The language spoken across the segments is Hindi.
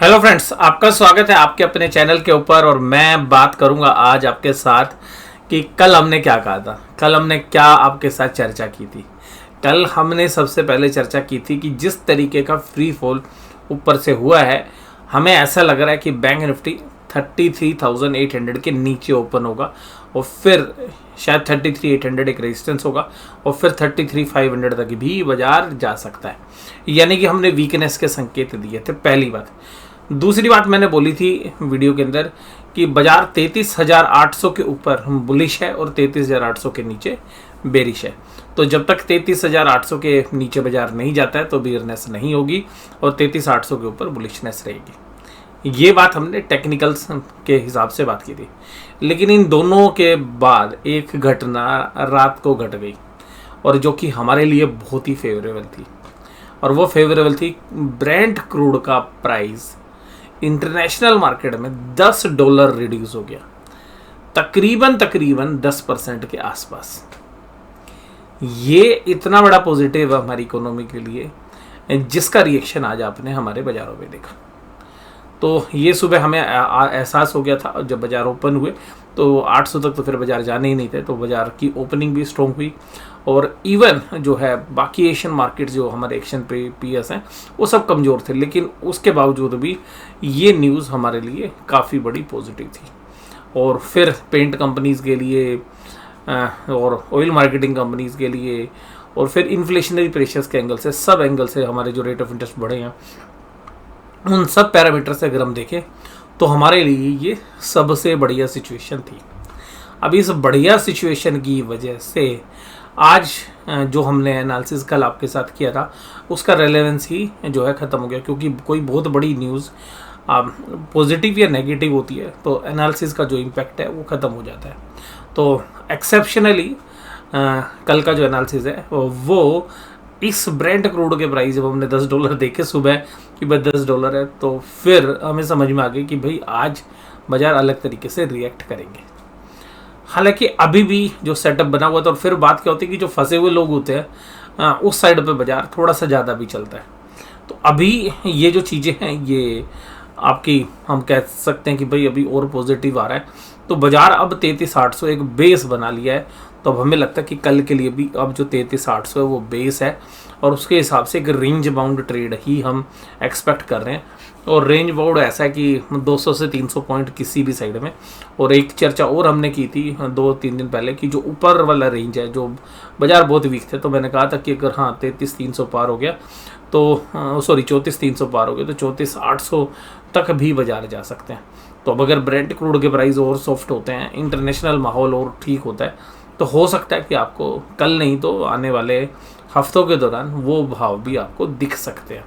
हेलो फ्रेंड्स, आपका स्वागत है आपके अपने चैनल के ऊपर। और मैं बात करूंगा आज आपके साथ कि कल हमने क्या कहा था। कल हमने क्या आपके साथ चर्चा की थी। कल हमने सबसे पहले चर्चा की थी कि जिस तरीके का फ्री फॉल ऊपर से हुआ है, हमें ऐसा लग रहा है कि बैंक निफ्टी 33,800 के नीचे ओपन होगा और फिर शायद 33,800 एक रेजिस्टेंस होगा और फिर 33,500 तक भी बाजार जा सकता है। यानी कि हमने वीकनेस के संकेत दिए थे, पहली बात। दूसरी बात मैंने बोली थी वीडियो के अंदर कि बाजार 33,800 के ऊपर बुलिश है और 33,800 के नीचे बेरिश है। तो जब तक 33,800 के नीचे बाजार नहीं जाता है तो बेयरनेस नहीं होगी और 33,800 के ऊपर बुलिशनेस रहेगी। ये बात हमने टेक्निकल्स के हिसाब से बात की थी। लेकिन इन दोनों के बाद एक घटना रात को घट गई और जो कि हमारे लिए बहुत ही फेवरेबल थी, और वो फेवरेबल थी ब्रेंट क्रूड का प्राइस इंटरनेशनल मार्केट में $10 रिड्यूस हो गया, तकरीबन 10% के आसपास। ये इतना बड़ा पॉजिटिव है हमारी इकोनॉमी के लिए, जिसका रिएक्शन आज आपने हमारे बाजारों में देखा। तो ये सुबह हमें एहसास हो गया था जब बाजार ओपन हुए तो 800 तक तो फिर बाजार जाने ही नहीं थे, तो बाजार की ओपनिंग भी स्ट्रॉन्ग हुई। और इवन जो है बाकी एशियन मार्केट्स जो हमारे एक्शन पे पीएस हैं वो सब कमज़ोर थे, लेकिन उसके बावजूद भी ये न्यूज़ हमारे लिए काफ़ी बड़ी पॉजिटिव थी। और फिर पेंट कंपनीज़ के लिए और ऑयल मार्केटिंग कंपनीज़ के लिए और फिर इन्फ्लेशनरी प्रेशर्स के एंगल से, सब एंगल से हमारे जो रेट ऑफ इंटरेस्ट बढ़े हैं, उन सब पैरामीटर से अगर हम देखें तो हमारे लिए ये सबसे बढ़िया सिचुएशन थी। अब इस बढ़िया सिचुएशन की वजह से आज जो हमने एनालिसिस कल आपके साथ किया था उसका रेलेवेंस ही जो है ख़त्म हो गया, क्योंकि कोई बहुत बड़ी न्यूज़ पॉजिटिव या नेगेटिव होती है तो एनालिसिस का जो इम्पैक्ट है वो ख़त्म हो जाता है। तो एक्सेप्शनली कल का जो एनालिसिस है वो इस ब्रेंट क्रूड के प्राइस जब हमने $10 देखे सुबह कि भाई $10 है, तो फिर हमें समझ में आ गई कि भाई आज बाजार अलग तरीके से रिएक्ट करेंगे। हालांकि अभी भी जो सेटअप बना हुआ था, और फिर बात क्या होती है कि जो फंसे हुए लोग होते हैं उस साइड पे बाजार थोड़ा सा ज़्यादा भी चलता है। तो अभी ये जो चीज़ें हैं ये आपकी, हम कह सकते हैं कि भाई अभी और पॉजिटिव आ रहा है। तो बाजार अब 33,800 एक बेस बना लिया है। तो अब हमें लगता है कि कल के लिए भी अब जो 33,800 है वो बेस है और उसके हिसाब से एक रेंज बाउंड ट्रेड ही हम एक्सपेक्ट कर रहे हैं। और रेंज बाउंड ऐसा है कि 200 से 300 पॉइंट किसी भी साइड में। और एक चर्चा और हमने की थी 2-3 दिन पहले कि जो ऊपर वाला रेंज है, जो बाजार बहुत वीक थे, तो मैंने कहा था कि अगर 33,300 पार हो गया तो 34,300 पार हो गया तो 34,800 तक भी बाजार जा सकते हैं। तो अब अगर ब्रेंट क्रूड के प्राइस और सॉफ्ट होते हैं, इंटरनेशनल माहौल और ठीक होता है, तो हो सकता है कि आपको कल नहीं तो आने वाले हफ्तों के दौरान वो भाव भी आपको दिख सकते हैं।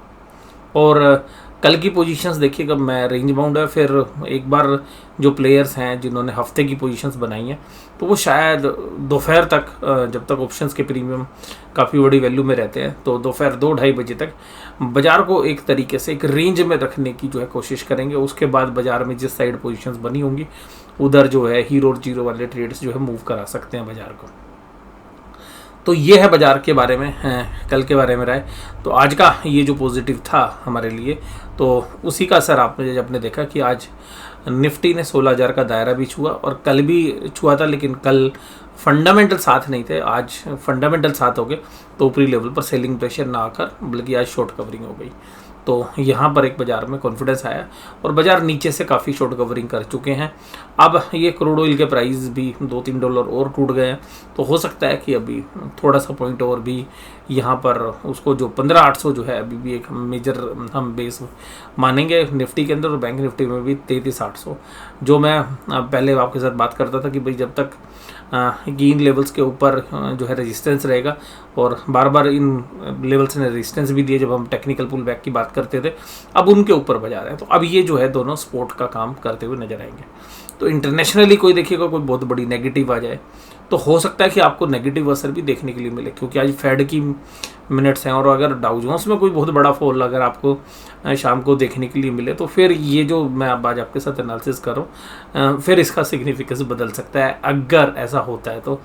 और कल की पोजीशंस देखिएगा, मैं रेंज बाउंड है। फिर एक बार जो प्लेयर्स हैं जिन्होंने हफ्ते की पोजीशंस बनाई हैं तो वो शायद दोपहर तक, जब तक ऑप्शंस के प्रीमियम काफ़ी बड़ी वैल्यू में रहते हैं, तो दोपहर 2-2:30 बजे तक बाजार को एक तरीके से एक रेंज में रखने की जो है कोशिश करेंगे। उसके बाद बाजार में जिस साइड पोजीशंस बनी होंगी उधर जो है हीरो और जीरो वाले ट्रेड्स जो है मूव करा सकते हैं बाजार को। तो ये है बाजार के बारे में, कल के बारे में राय। तो आज का ये जो पॉजिटिव था हमारे लिए, तो उसी का असर आपने देखा कि आज निफ्टी ने 16,000 का दायरा भी छुआ और कल भी छुआ था, लेकिन कल फंडामेंटल साथ नहीं थे, आज फंडामेंटल साथ हो गए। तो ऊपरी लेवल पर सेलिंग प्रेशर ना आकर बल्कि आज शॉर्ट कवरिंग हो गई। तो यहाँ पर एक बाजार में कॉन्फिडेंस आया और बाजार नीचे से काफ़ी शॉर्ट कवरिंग कर चुके हैं। अब ये क्रूड ऑयल के प्राइस भी $2-3 और टूट गए हैं, तो हो सकता है कि अभी थोड़ा सा पॉइंट और भी यहाँ पर उसको जो 15,800 जो है अभी भी एक मेजर हम बेस मानेंगे निफ्टी के अंदर। और बैंक निफ्टी में भी 33,800, जो मैं पहले आपके साथ बात करता था कि भाई जब तक इन लेवल्स के ऊपर जो है रेजिस्टेंस रहेगा, और बार बार इन लेवल्स ने रेजिस्टेंस भी दिए जब हम टेक्निकल पुल बैक की बात करते थे, अब उनके ऊपर बाजार है। तो अब ये जो है दोनों सपोर्ट का काम करते हुए नजर आएंगे। तो इंटरनेशनली कोई देखिएगा कोई बहुत बड़ी नेगेटिव आ जाए तो हो सकता है कि आपको नेगेटिव असर भी देखने के लिए मिले, क्योंकि आज फेड की मिनट्स हैं। और अगर डाउ जोन्स में कोई बहुत बड़ा फॉल अगर आपको शाम को देखने के लिए मिले तो फिर ये जो मैं अब आज आपके साथ एनालिसिस कर रहा हूँ, फिर इसका सिग्निफिकेंस बदल सकता है अगर ऐसा होता है। तो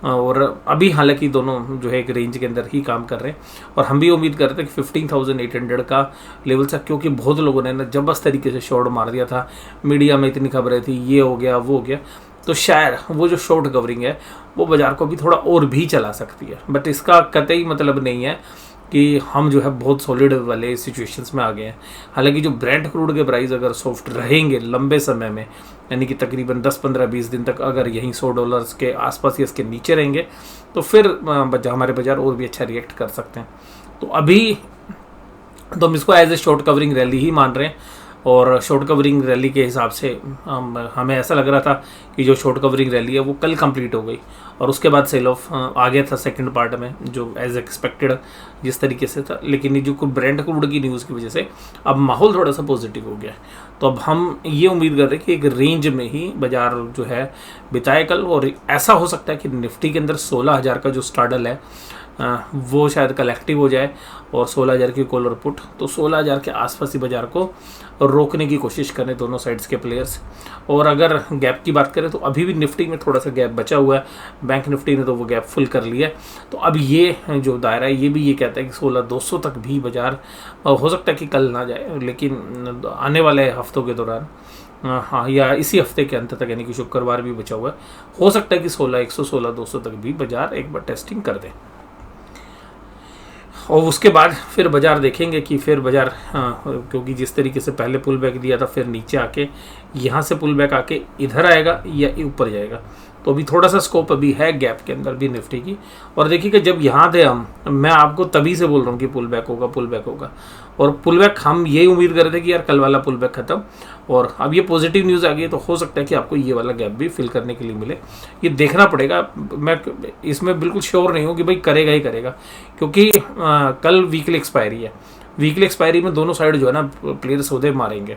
और अभी हालांकि दोनों जो है एक रेंज के अंदर ही काम कर रहे हैं, और हम भी उम्मीद करते हैं कि 15,800 का लेवल था, क्योंकि बहुत लोगों ने ना जबरदस्त तरीके से शॉर्ट मार दिया था, मीडिया में इतनी खबरें थी, ये हो गया वो हो गया, तो शायद वो जो शॉर्ट कवरिंग है वो बाजार को भी थोड़ा और भी चला सकती है। बट इसका कतई मतलब नहीं है कि हम जो है बहुत सॉलिड वाले सिचुएशंस में आ गए हैं। हालांकि जो ब्रेंट क्रूड के प्राइस अगर सॉफ्ट रहेंगे लंबे समय में, यानी कि तकरीबन 10-15-20 दिन तक अगर यहीं $100 के आसपास या इसके नीचे रहेंगे, तो फिर हमारे बाजार और भी अच्छा रिएक्ट कर सकते हैं। तो अभी तो हम इसको as a short covering rally ही मान रहे हैं, और शॉर्ट कवरिंग रैली के हिसाब से हमें ऐसा लग रहा था कि जो शॉर्ट कवरिंग रैली है वो कल कंप्लीट हो गई, और उसके बाद सेल ऑफ आ गया था सेकंड पार्ट में जो एज एक्सपेक्टेड जिस तरीके से था। लेकिन ये जो ब्रेंट क्रूड की न्यूज़ की वजह से अब माहौल थोड़ा सा पॉजिटिव हो गया है, तो अब हम ये उम्मीद कर रहे हैं कि एक रेंज में ही बाजार जो है बिताए कल, और ऐसा हो सकता है कि निफ्टी के अंदर 16,000 का जो स्टार्डल है वो शायद कल एक्टिव हो जाए, और 16,000 की कॉल और पुट, तो 16,000 के आसपास ही बाजार को रोकने की कोशिश करें दोनों साइड्स के प्लेयर्स। और अगर गैप की बात करें तो अभी भी निफ्टी में थोड़ा सा गैप बचा हुआ है, बैंक निफ्टी ने तो वो गैप फुल कर लिया है। तो अब ये जो दायरा है ये भी ये कहता है कि 16,200 तक भी बाजार हो सकता है कि कल ना जाए, लेकिन आने वाले हफ्तों के दौरान हाँ, या इसी हफ्ते के अंत तक, यानी कि शुक्रवार भी बचा हुआ है, हो सकता है कि 16,100 16,200 तक भी बाजार एक बार टेस्टिंग कर दे। और उसके बाद फिर बाजार देखेंगे कि फिर बाजार क्योंकि जिस तरीके से पहले पुल बैक दिया था, फिर नीचे आके यहाँ से पुल बैक आके इधर आएगा या ऊपर जाएगा, तो अभी थोड़ा सा स्कोप अभी है गैप के अंदर भी निफ्टी की। और देखिए कि जब यहाँ थे मैं आपको तभी से बोल रहा हूँ कि पुल बैक होगा पुल बैक होगा, और पुल बैक हम यही उम्मीद कर रहे थे कि यार कल वाला पुल बैक खत्म, और अब ये पॉजिटिव न्यूज़ आ गई, तो हो सकता है कि आपको ये वाला गैप भी फिल करने के लिए मिले। ये देखना पड़ेगा, मैं इसमें बिल्कुल श्योर नहीं हूँ कि भाई करेगा ही करेगा, क्योंकि कल वीकली एक्सपायरी है। वीकली एक्सपायरी में दोनों साइड जो है ना प्लेयर सौदे मारेंगे,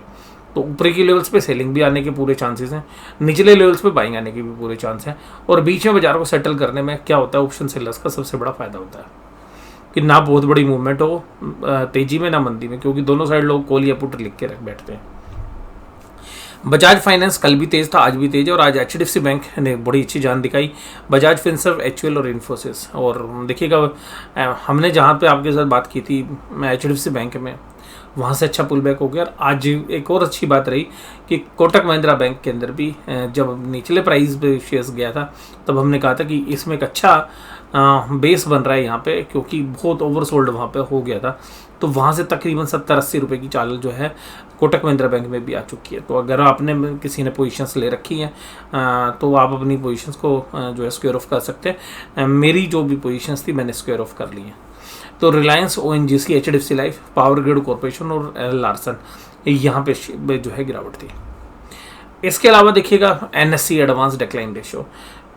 तो ऊपरी के लेवल्स पे सेलिंग भी आने के पूरे चांसेस हैं, निचले लेवल्स पे बाइंग आने के भी पूरे चांस हैं, और बीच में बाजार को सेटल करने में क्या होता है, ऑप्शन सेलर्स का सबसे बड़ा फायदा होता है कि ना बहुत बड़ी मूवमेंट हो तेजी में ना मंदी में, क्योंकि दोनों साइड लोग कॉल या पुट लिख के रख बैठते हैं। बजाज फाइनेंस कल भी तेज था, आज भी तेज है, और आज HDFC बैंक ने बड़ी अच्छी जान दिखाई, बजाज फिनसर्व, HUL और इन्फोसिस। और देखिएगा हमने जहाँ पे आपके साथ बात की थी HDFC बैंक में, वहाँ से अच्छा पुल बैक हो गया। और आज एक और अच्छी बात रही कि कोटक महिंद्रा बैंक के अंदर भी जब निचले प्राइस पे शेयर्स गया था, तब हमने कहा था कि इसमें एक अच्छा बेस बन रहा है यहाँ पे, क्योंकि बहुत ओवरसोल्ड वहाँ पे हो गया था। तो वहाँ से तकरीबन 70-80 रुपये की चाल जो है कोटक महिंद्रा बैंक में भी आ चुकी है। तो अगर आपने किसी ने पोजीशंस ले रखी हैं तो आप अपनी पोजीशंस को जो है स्क्वायर ऑफ कर सकते हैं। मेरी जो भी पोजीशंस थी मैंने स्क्वायर ऑफ कर ली हैं। तो Reliance, ONGC, HDFC life, power grid corporation और लार्सन, यहाँ पे जो है गिरावट थी। इसके अलावा देखिएगा NSE advance decline ratio,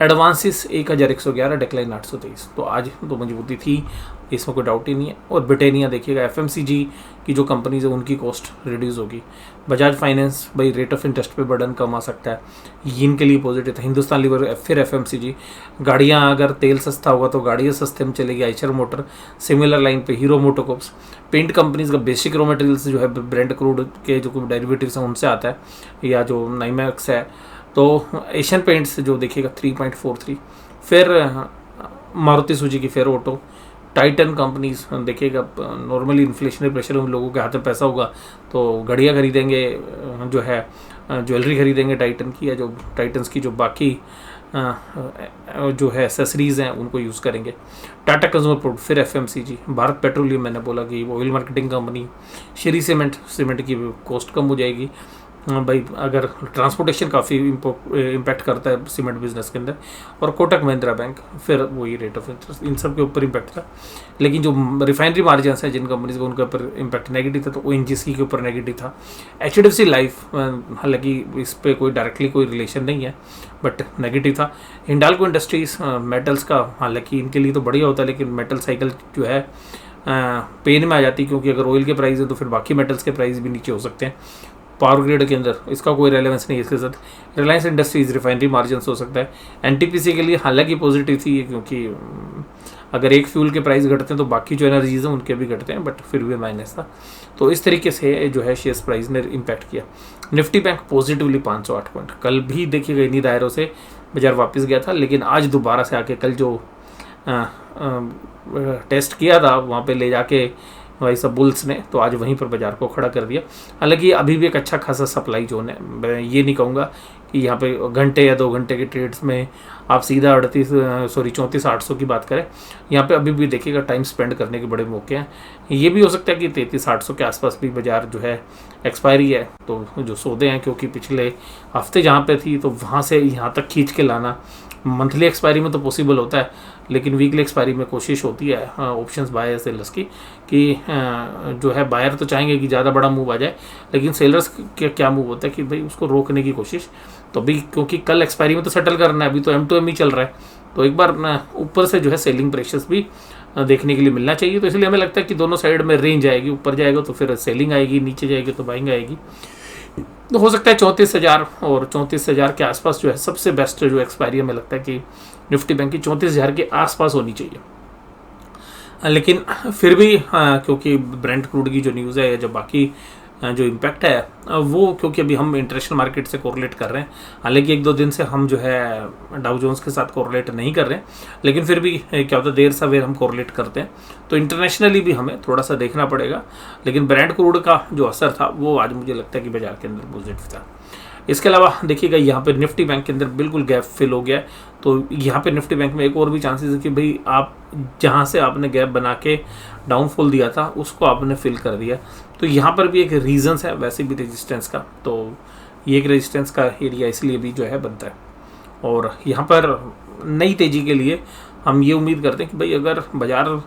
advances 1111, decline 823, तो आज तो मजबूती थी, इसमें कोई डाउट ही नहीं है। और ब्रिटेनिया देखिएगा FMCG की जो कंपनीज है उनकी कॉस्ट रिड्यूस होगी। बजाज फाइनेंस भाई रेट ऑफ इंटरेस्ट पे बर्डन कम आ सकता है, ये इनके लिए पॉजिटिव था। हिंदुस्तान लीवर, फिर FMCG, गाड़ियाँ अगर तेल सस्ता होगा तो गाड़ियाँ सस्ते में चलेगी, आइचर मोटर, सिमिलर लाइन पे हीरो मोटोकॉर्प्स। पेंट कंपनीज का बेसिक रॉ मटेरियल्स जो है ब्रेंट क्रूड के जो डेरिवेटिव्स हैं उनसे आता है, या जो नाइमैक्स है। तो एशियन पेंट्स जो देखिएगा 3.43, फिर मारुति सुजुकी, फिर ऑटो, टाइटन कंपनीज देखिएगा। नॉर्मली इन्फ्लेशनरी प्रेशर उन लोगों के हाथ में पैसा होगा तो घड़ियाँ खरीदेंगे, जो है ज्वेलरी खरीदेंगे टाइटन की, या जो टाइटन्स की जो बाकी जो है एसेसरीज़ हैं उनको यूज़ करेंगे। टाटा कंज्यूमर प्रोडक्ट, फिर FMCG, भारत पेट्रोलियम, मैंने बोला कि oil marketing company, Shri cement की कॉस्ट कम हो जाएगी भाई, अगर ट्रांसपोर्टेशन काफ़ी इम्पैक्ट करता है सीमेंट बिजनेस के अंदर। और कोटक महिंद्रा बैंक, फिर वही रेट ऑफ इंटरेस्ट, इन सब के ऊपर इम्पैक्ट था। लेकिन जो रिफाइनरी मार्जिन्स हैं जिन कंपनीज का, उनके ऊपर इम्पैक्ट नेगेटिव था, तो ONGC के ऊपर नेगेटिव था। HDFC लाइफ, हालांकि इस पर कोई डायरेक्टली कोई रिलेशन नहीं है बट नेगेटिव था। हिंडाल्को इंडस्ट्रीज, मेटल्स का, हालांकि इनके लिए तो बढ़िया होता है, लेकिन मेटल साइकिल जो है पेन में आ जाती है, क्योंकि अगर ऑयल के प्राइस है तो फिर बाकी मेटल्स के प्राइस भी नीचे हो सकते हैं। पावर ग्रिड के अंदर इसका कोई रेलेवेंस नहीं है इसके साथ। रिलायंस इंडस्ट्रीज, रिफाइनरी मार्जिन हो सकता है। NTPC के लिए हालांकि पॉजिटिव थी, क्योंकि अगर एक फ्यूल के प्राइस घटते हैं तो बाकी जो एनर्जीज हैं उनके भी घटते हैं, बट फिर भी माइनस था। तो इस तरीके से जो है शेयर्स प्राइस ने इम्पैक्ट किया। निफ्टी बैंक पॉजिटिवली 508 पॉइंट, कल भी देखिएगा इन्हीं दायरों से बाजार वापस गया था, लेकिन आज दोबारा से आके कल जो टेस्ट किया था वहाँ पे ले जाके भाई सब बुल्स ने, तो आज वहीं पर बाजार को खड़ा कर दिया। हालांकि अभी भी एक अच्छा खासा सप्लाई जोन है, मैं ये नहीं कहूँगा कि यहाँ पे घंटे या 2 घंटे के ट्रेड्स में आप सीधा 34,800 की बात करें। यहाँ पे अभी भी देखिएगा टाइम स्पेंड करने के बड़े मौके हैं। ये भी हो सकता है कि 33,800 के आसपास भी बाजार जो है एक्सपायरी है, तो जो सौदे हैं, क्योंकि पिछले हफ्ते जहाँ पे थी तो वहाँ से यहाँ तक खींच के लाना मंथली एक्सपायरी में तो पॉसिबल होता है, लेकिन वीकली एक्सपायरी में कोशिश होती है ऑप्शंस बायर सेलर्स की कि जो है बायर तो चाहेंगे कि ज़्यादा बड़ा मूव आ जाए, लेकिन सेलर्स क्या मूव होता है कि भाई उसको रोकने की कोशिश। तो अभी क्योंकि कल एक्सपायरी में तो सेटल करना है, अभी तो M2M ही चल रहा है, तो एक बार ऊपर से जो है सेलिंग प्रेशर्स भी देखने के लिए मिलना चाहिए। तो इसलिए हमें लगता है कि दोनों साइड में रेंज आएगी, ऊपर जाएगा तो फिर सेलिंग आएगी, नीचे जाएगी तो बाइंग आएगी। तो हो सकता है 34,000 और 34,000 के आसपास जो है सबसे बेस्ट जो एक्सपायरी हमें लगता है कि निफ्टी बैंक की 34,000 के आसपास होनी चाहिए। लेकिन फिर भी क्योंकि ब्रेंट क्रूड की जो न्यूज़ है या जो बाकी जो इम्पैक्ट है वो, क्योंकि अभी हम इंटरनेशनल मार्केट से कोरिलेट कर रहे हैं, हालांकि 1-2 दिन से हम जो है डाउ जोन्स के साथ कोरिलेट नहीं कर रहे हैं, लेकिन फिर भी क्या होता है देर सवेर हम कोरिलेट करते हैं, तो इंटरनेशनली भी हमें थोड़ा सा देखना पड़ेगा। लेकिन ब्रेंट क्रूड का जो असर था वो आज मुझे लगता है कि बाजार के अंदर पॉजिटिव था। इसके अलावा देखिएगा यहाँ पे निफ्टी बैंक के अंदर बिल्कुल गैप फिल हो गया है, तो यहाँ पे निफ्टी बैंक में एक और भी चांसेस है कि भाई आप जहाँ से आपने गैप बना के डाउनफॉल दिया था उसको आपने फिल कर दिया, तो यहाँ पर भी एक रीजंस है वैसे भी रेजिस्टेंस का, तो ये एक रेजिस्टेंस का एरिया इसलिए भी जो है बनता है। और यहाँ पर नई तेज़ी के लिए हम ये उम्मीद करते हैं कि भाई अगर बाजार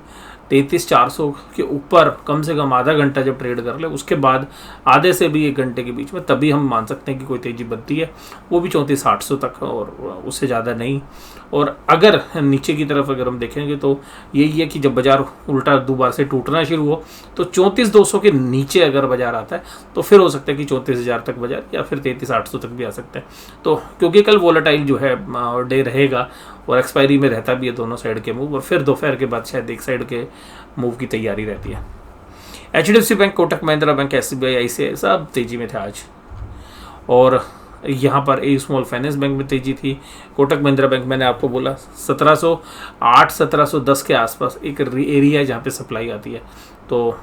33,400 के ऊपर कम से कम आधा घंटा जब ट्रेड कर ले, उसके बाद आधे से भी 1 घंटे के बीच में, तभी हम मान सकते हैं कि कोई तेज़ी बनती है, वो भी 34,800 तक और उससे ज़्यादा नहीं। और अगर नीचे की तरफ अगर हम देखेंगे तो यही है कि जब बाजार उल्टा दोबारा से टूटना शुरू हो तो 34,200 के नीचे अगर बाजार आता है तो फिर हो सकता है कि 34,000 तक बाजार या फिर 33,800 तक भी आ सकता है। तो क्योंकि कल वोलेटाइल जो है डे रहेगा और एक्सपायरी में रहता भी है दोनों साइड के मूव, और फिर दोपहर के बाद शायद एक साइड के मूव की तैयारी रहती है। HDFC bank, Kotak Mahindra bank, SBI, ICICI सब तेजी में थे आज, और यहाँ पर ए स्मॉल फाइनेंस बैंक में तेजी थी। कोटक महिंद्रा बैंक मैंने आपको बोला 1708 1710 के आसपास एक एरिया है जहाँ पे सप्लाई आती है, तो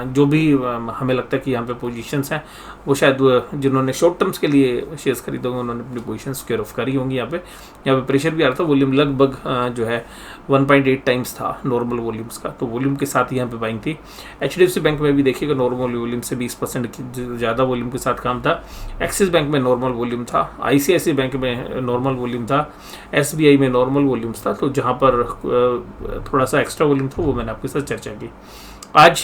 जो भी हमें लगता है कि यहाँ पे पोजीशंस हैं वो शायद जिन्होंने शॉर्ट टर्म्स के लिए शेयर्स खरीदे होंगे उन्होंने अपनी पोजीशन स्क्योर ऑफ करी होंगी। यहाँ पे प्रेशर भी आ रहा था, वॉल्यूम लगभग जो है 1.8 टाइम्स था नॉर्मल वॉल्यूम्स का, तो वॉल्यूम के साथ यहाँ पे बाइंग थी। HDFC बैंक में भी देखिएगा नॉर्मल वॉल्यूम से 20% की ज़्यादा वॉल्यूम के साथ काम था। एक्सिस बैंक में नॉर्मल वॉल्यूम था, ICICI बैंक में नॉर्मल वॉल्यूम था, SBI में नॉर्मल वॉल्यूम्स था, तो जहाँ पर थोड़ा सा एक्स्ट्रा वॉल्यूम था वो मैंने आपके साथ चर्चा की। आज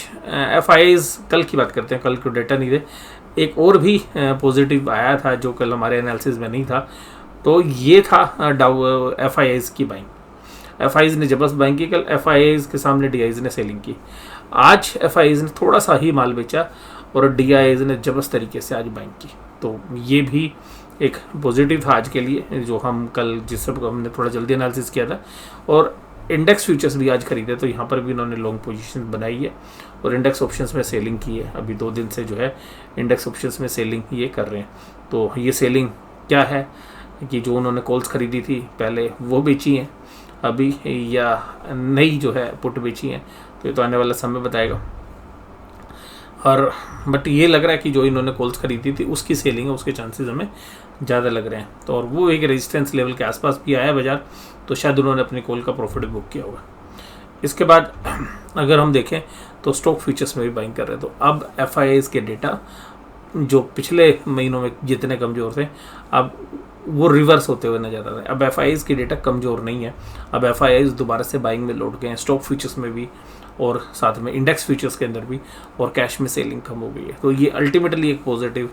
FIIs कल की बात करते हैं, कल को डेटा नहीं दे, एक और भी पॉजिटिव आया था जो कल हमारे एनालिसिस में नहीं था, तो ये था FIIs की बाइंग। FIIs ने जबरदस्त बाइंग की कल, FIIs के सामने DIIs ने सेलिंग की। आज FIIs ने थोड़ा सा ही माल बेचा और DIIs ने जबरदस्त तरीके से आज बाइंग की, तो ये भी एक पॉजिटिव था आज के लिए जो हम कल जिस सब हमने थोड़ा जल्दी एनालिसिस किया था। और इंडेक्स फ्यूचर्स भी आज खरीदे, तो यहाँ पर भी उन्होंने लॉन्ग पोजीशन बनाई है और इंडेक्स ऑप्शंस में सेलिंग की है। अभी 2 दिन से जो है इंडेक्स ऑप्शंस में सेलिंग ये कर रहे हैं, तो ये सेलिंग क्या है कि जो उन्होंने कॉल्स खरीदी थी पहले वो बेची हैं अभी, या नई जो है पुट बेची हैं, तो ये तो आने वाला समय बताएगा। और बट ये लग रहा है कि जो इन्होंने कॉल्स खरीदी थी उसकी सेलिंग है, उसके चांसेस हमें ज़्यादा लग रहे हैं, तो और वो एक रेजिस्टेंस लेवल के आसपास भी आया बाजार, तो शायद उन्होंने अपनी कॉल का प्रॉफिट बुक किया होगा। इसके बाद अगर हम देखें तो स्टॉक फ्यूचर्स में भी बाइंग कर रहे हैं, तो अब FIIs के डेटा जो पिछले महीनों में जितने कमज़ोर थे अब वो रिवर्स होते हुए नजर आ रहे हैं। अब FIIs के डेटा कमज़ोर नहीं है, अब FIIs दोबारा से बाइंग में लौट गए हैं, स्टॉक फ्यूचर्स में भी और साथ में इंडेक्स फ्यूचर्स के अंदर भी, और कैश में सेलिंग कम हो गई है, तो ये अल्टीमेटली एक पॉजिटिव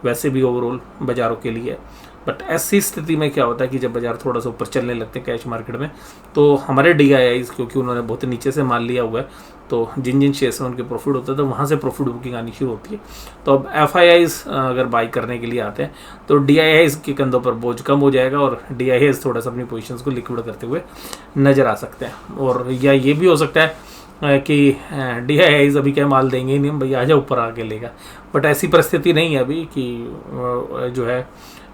वैसे भी ओवरऑल बाज़ारों के लिए है। बट ऐसी स्थिति में क्या होता है कि जब बाजार थोड़ा सा ऊपर चलने लगते हैं कैश मार्केट में, तो हमारे DIIs क्योंकि उन्होंने बहुत नीचे से माल लिया हुआ है, तो जिन जिन शेयर्स में उनके प्रॉफिट होता है तो वहाँ से प्रॉफिट बुकिंग आनी शुरू होती है। तो अब FIIs अगर बाई करने के लिए आते हैं तो DIIs के कंधों पर बोझ कम हो जाएगा और DIIs थोड़ा सा अपनी पोजीशंस को लिक्विड करते हुए नज़र आ सकते हैं। और या ये भी हो सकता है कि DIIs अभी क्या माल देंगे नहीं, हम भैया आजा ऊपर आके लेगा, बट ऐसी परिस्थिति नहीं है अभी कि जो है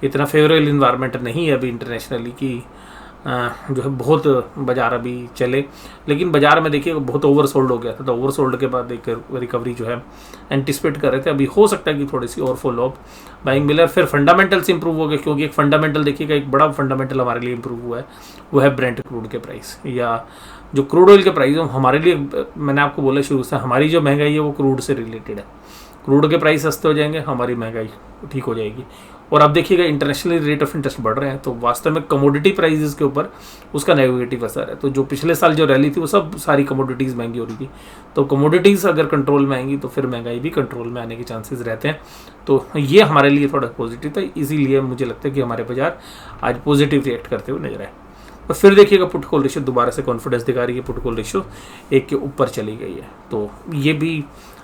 इतना फेवरेबल इन्वायरमेंट नहीं है अभी इंटरनेशनली कि जो है बहुत बाज़ार अभी चले, लेकिन बाज़ार में देखिए बहुत ओवर सोल्ड हो गया था। तो ओवर सोल्ड के बाद एक रिकवरी जो है एंटिसिपेट कर रहे थे, अभी हो सकता है कि थोड़ी सी और फॉलो अप बाइंग मिले। फिर फंडामेंटल्स इंप्रूव हो गए, क्योंकि एक फंडामेंटल देखिएगा, एक बड़ा फंडामेंटल हमारे लिए इंप्रूव हुआ है, वो है ब्रेंट क्रूड के प्राइस, या जो क्रूड ऑयल के प्राइस हमारे लिए, मैंने आपको बोला शुरू से, हमारी जो महंगाई है वो क्रूड से रिलेटेड है। क्रूड के प्राइस सस्ते हो जाएंगे, हमारी महंगाई ठीक हो जाएगी। और अब देखिएगा इंटरनेशनली रेट ऑफ इंटरेस्ट बढ़ रहे हैं, तो वास्तव में कमोडिटी प्राइसेस के ऊपर उसका नेगेटिव असर है। तो जो पिछले साल जो रैली थी वो सब सारी कमोडिटीज़ महंगी हो रही थी, तो कमोडिटीज़ अगर कंट्रोल में आएंगी तो फिर महंगाई भी कंट्रोल में आने के चांसेस रहते हैं। तो ये हमारे लिए थोड़ा पॉजिटिव था, इसीलिए मुझे लगता है कि हमारे बाजार आज पॉजिटिव रिएक्ट करते हुए नजर आए। और फिर देखिएगा पुट कॉल रेशियो दोबारा से कॉन्फिडेंस दिखा रही है, पुट कॉल रेशियो 1 के ऊपर चली गई है, तो ये भी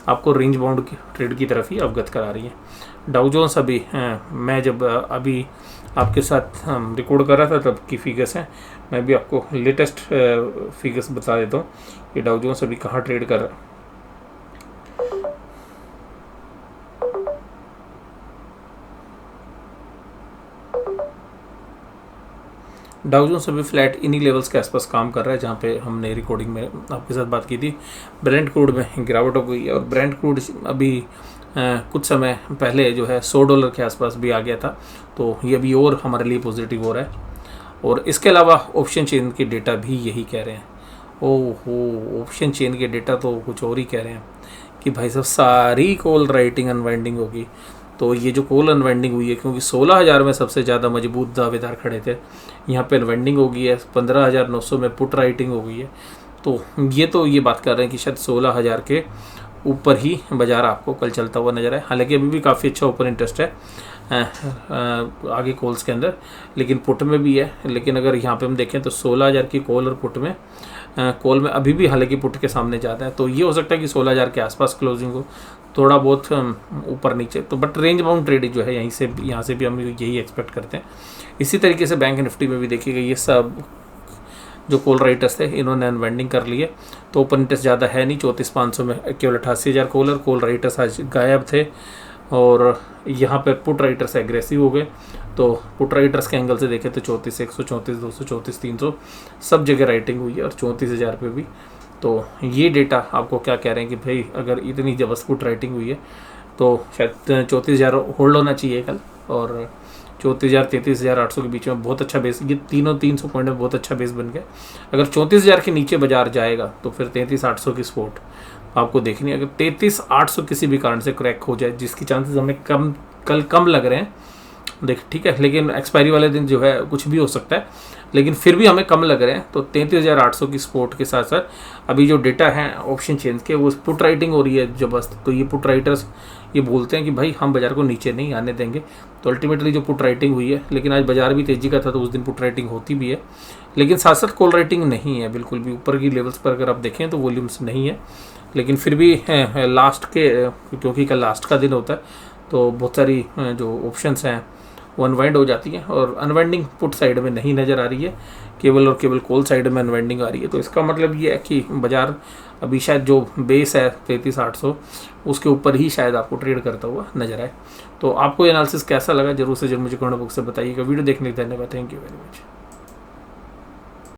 आपको रेंज बाउंड की ट्रेड की तरफ ही अवगत करा रही है। डाउ जोन्स अभी मैं जब अभी आपके साथ रिकॉर्ड कर रहा था तब की फिगर्स हैं, मैं भी आपको लेटेस्ट फिगर्स बता देता हूँ कि डाउ जोन्स अभी कहाँ ट्रेड कर रहा है। डाउ जोन्स अभी फ्लैट इन्हीं लेवल्स के आसपास काम कर रहा है जहाँ पे हमने रिकॉर्डिंग में आपके साथ बात की थी। ब्रेंट क्रूड में गिरावट हो गई है, और ब्रेंट क्रूड अभी कुछ समय पहले जो है $100 के आसपास भी आ गया था, तो ये अभी और हमारे लिए पॉजिटिव हो रहा है। और इसके अलावा ऑप्शन चेन के डेटा भी यही कह रहे हैं। ओहो, ऑप्शन चेन के डेटा तो कुछ और ही कह रहे हैं कि भाई साहब सारी कॉल राइटिंग अनवाइंडिंग होगी। तो ये जो कॉल अनवाइंडिंग हुई है, क्योंकि 16,000 में सबसे ज़्यादा मजबूत दावेदार खड़े थे, यहाँ पे अनवाइंडिंग हो गई है, 15,900 में पुट राइटिंग हो गई है। तो ये बात कर रहे हैं कि शायद 16,000 के ऊपर ही बाज़ार आपको कल चलता हुआ नजर आए। हालांकि अभी भी काफ़ी अच्छा ओपन इंटरेस्ट है आगे कॉल्स के अंदर, लेकिन पुट में भी है। लेकिन अगर यहाँ पे हम देखें तो 16,000 की कॉल और पुट में, कॉल में अभी भी हालांकि पुट के सामने जाता है, तो ये हो सकता है कि 16,000 के आसपास क्लोजिंग हो, थोड़ा बहुत ऊपर नीचे। तो बट रेंज बाउंड ट्रेडिंग जो है यहाँ से भी हम यही एक्सपेक्ट करते हैं। इसी तरीके से बैंक निफ्टी में भी देखिएगा, ये सब जो कॉल राइटर्स थे इन्होंने अनवाइंडिंग कर ली है, तो ओपन इंटरेस्ट ज़्यादा है नहीं, 34,500 में केवल 88,000 कॉल राइटर्स आज गायब थे। और यहाँ पर पुट राइटर्स एग्रेसिव हो गए, तो पुट राइटर्स के एंगल से देखें तो 34,100, 34,200, 34,300 सब जगह राइटिंग हुई है, और 34,000 पे भी। तो ये डेटा आपको क्या कह रहे हैं कि भाई अगर इतनी जबरदस्त पुट राइटिंग हुई है तो शायद 34,000 होल्ड होना चाहिए कल, और 34,000 33,800 के बीच में बहुत अच्छा बेस, ये तीनों 300 पॉइंट में बहुत अच्छा बेस बन गया। अगर 34,000 के नीचे बाजार जाएगा तो फिर 33,800 की स्पोर्ट आपको देखनी है। अगर 33,800 किसी भी कारण से क्रैक हो जाए, जिसकी चांसेस हमें कल कम लग रहे हैं, देख ठीक है, लेकिन एक्सपायरी वाले दिन जो है कुछ भी हो सकता है, लेकिन फिर भी हमें कम लग रहे हैं, तो 33,800 की सपोर्ट के साथ साथ अभी जो डेटा है ऑप्शन चेंज के, वो पुट राइटिंग हो रही है जबरदस्त। तो ये पुट राइटर्स ये बोलते हैं कि भाई हम बाजार को नीचे नहीं आने देंगे, तो अल्टीमेटली जो पुट राइटिंग हुई है, लेकिन आज बाजार भी तेजी का था तो उस दिन पुट राइटिंग होती भी है, लेकिन साथ साथ कॉल राइटिंग नहीं है बिल्कुल भी। ऊपर की लेवल्स पर अगर आप देखें तो वॉल्यूम्स नहीं है, लेकिन फिर भी लास्ट के, क्योंकि कल लास्ट का दिन होता है, तो बहुत सारी जो ऑप्शंस हैं वो अनवाइंड हो जाती है, और अनवाइंडिंग पुट साइड में नहीं नज़र आ रही है, केवल और केवल कॉल साइड में अनवाइंडिंग आ रही है। तो इसका मतलब ये है कि बाजार अभी शायद जो बेस है 33,800 उसके ऊपर ही शायद आपको ट्रेड करता हुआ नजर आए। तो आपको एनालिसिस कैसा लगा जरूर से जरूर मुझे कमेंट बॉक्स से बताइएगा। वीडियो देखने के लिए धन्यवाद, थैंक यू वेरी मच।